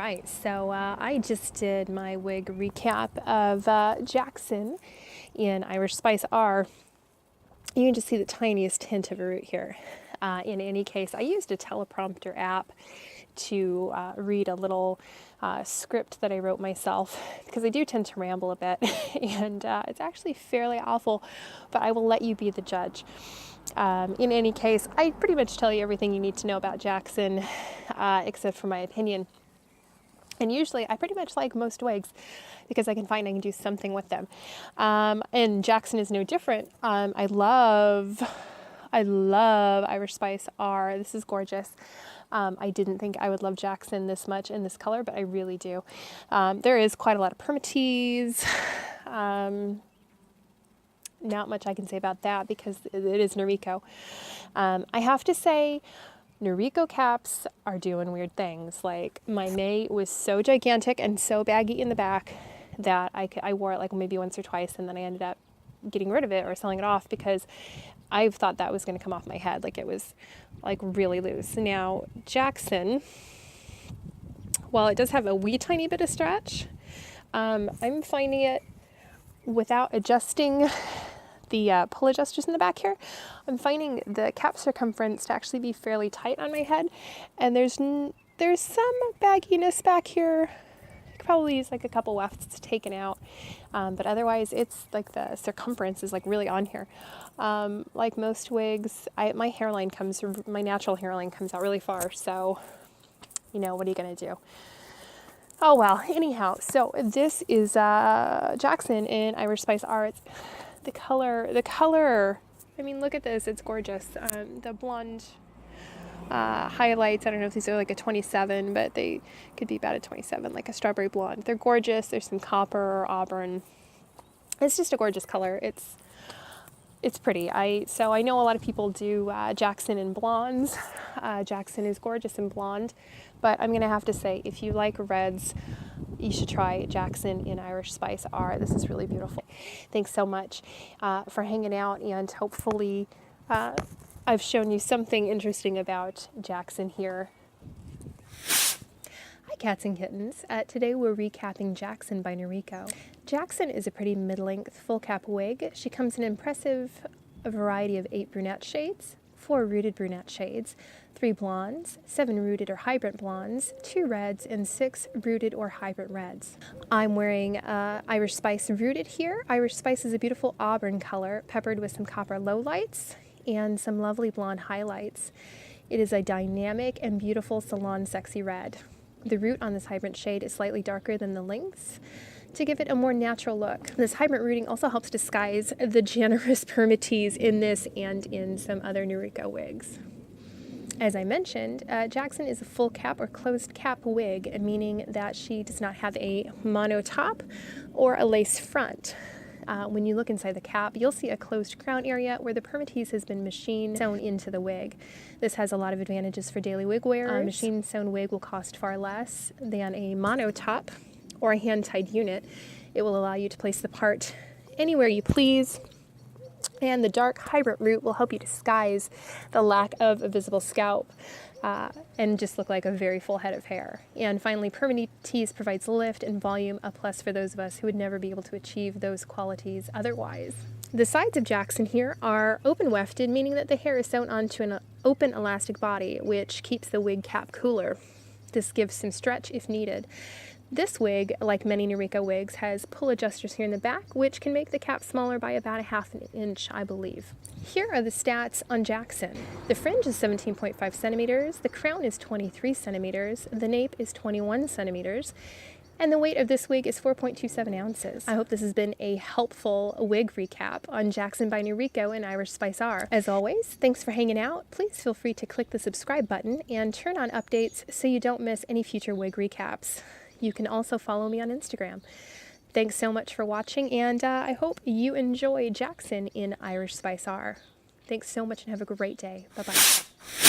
right, so I just did my wig recap of Jackson in Irish Spice R. You can just see the tiniest hint of a root here. In any case, I used a teleprompter app to read a little script that I wrote myself, because I do tend to ramble a bit, and it's actually fairly awful, but I will let you be the judge. In any case, I pretty much tell you everything you need to know about Jackson, except for my opinion. And usually I pretty much like most wigs because I can find I can do something with them. And Jackson is no different. I love Irish Spice R. This is gorgeous. I didn't think I would love Jackson this much in this color, but I really do. There is quite a lot of permatease. Not much I can say about that because it is Noriko. I have to say, Noriko caps are doing weird things. Like, my May was so gigantic and so baggy in the back that I wore it like maybe once or twice, and then I ended up getting rid of it or selling it off because I thought that was going to come off my head. Like, it was like really loose. Now, Jackson, while it does have a wee tiny bit of stretch, I'm finding it without adjusting the pull adjusters in the back here, I'm finding the cap circumference to actually be fairly tight on my head, and there's some bagginess back here. I could probably use like a couple wefts taken out, but otherwise it's like the circumference is like really on here. Like most wigs, my natural hairline comes out really far, so you know, what are you gonna do? Oh well, anyhow, so this is Jackson in Irish Spice R. The color, I mean, look at this, it's gorgeous. The blonde highlights, I don't know if these are like a 27, but they could be about a 27, like a strawberry blonde. They're gorgeous. There's some copper or auburn. It's just a gorgeous color. It's pretty. So I know a lot of people do Jackson in blondes. Jackson is gorgeous in blonde, but I'm gonna have to say, if you like reds, you should try Jackson in Irish Spice R. This is really beautiful. Thanks so much for hanging out, and hopefully I've shown you something interesting about Jackson here. Hi cats and kittens. Today we're recapping Jackson by Noriko. Jackson is a pretty mid-length full cap wig. She comes in an impressive variety of 8 brunette shades, 4 rooted brunette shades, 3 blondes, 7 rooted or hybrant blondes, 2 reds, and 6 rooted or hybrant reds. I'm wearing Irish Spice rooted here. Irish Spice is a beautiful auburn color peppered with some copper lowlights and some lovely blonde highlights. It is a dynamic and beautiful salon-sexy red. The root on this hybrant shade is slightly darker than the lengths to give it a more natural look. This hybrant rooting also helps disguise the generous permatease in this and in some other Noriko wigs. As I mentioned, Jackson is a full cap or closed cap wig, meaning that she does not have a monotop or a lace front. When you look inside the cap, you'll see a closed crown area where the permatease has been machine sewn into the wig. This has a lot of advantages for daily wig wearers. A machine sewn wig will cost far less than a monotop or a hand-tied unit. It will allow you to place the part anywhere you please, and the dark hybrant root will help you disguise the lack of a visible scalp and just look like a very full head of hair. And finally, permatease provides lift and volume, a plus for those of us who would never be able to achieve those qualities otherwise. The sides of Jackson here are open wefted, meaning that the hair is sewn onto an open elastic body, which keeps the wig cap cooler. This gives some stretch if needed. This wig, like many Noriko wigs, has pull adjusters here in the back, which can make the cap smaller by about a ½ an inch, I believe. Here are the stats on Jackson. The fringe is 17.5 centimeters, the crown is 23 centimeters, the nape is 21 centimeters, and the weight of this wig is 4.27 ounces. I hope this has been a helpful wig recap on Jackson by Noriko and Irish Spice R. As always, thanks for hanging out. Please feel free to click the subscribe button and turn on updates so you don't miss any future wig recaps. You can also follow me on Instagram. Thanks so much for watching, and I hope you enjoy Jackson in Irish Spice R. Thanks so much and have a great day. Bye-bye.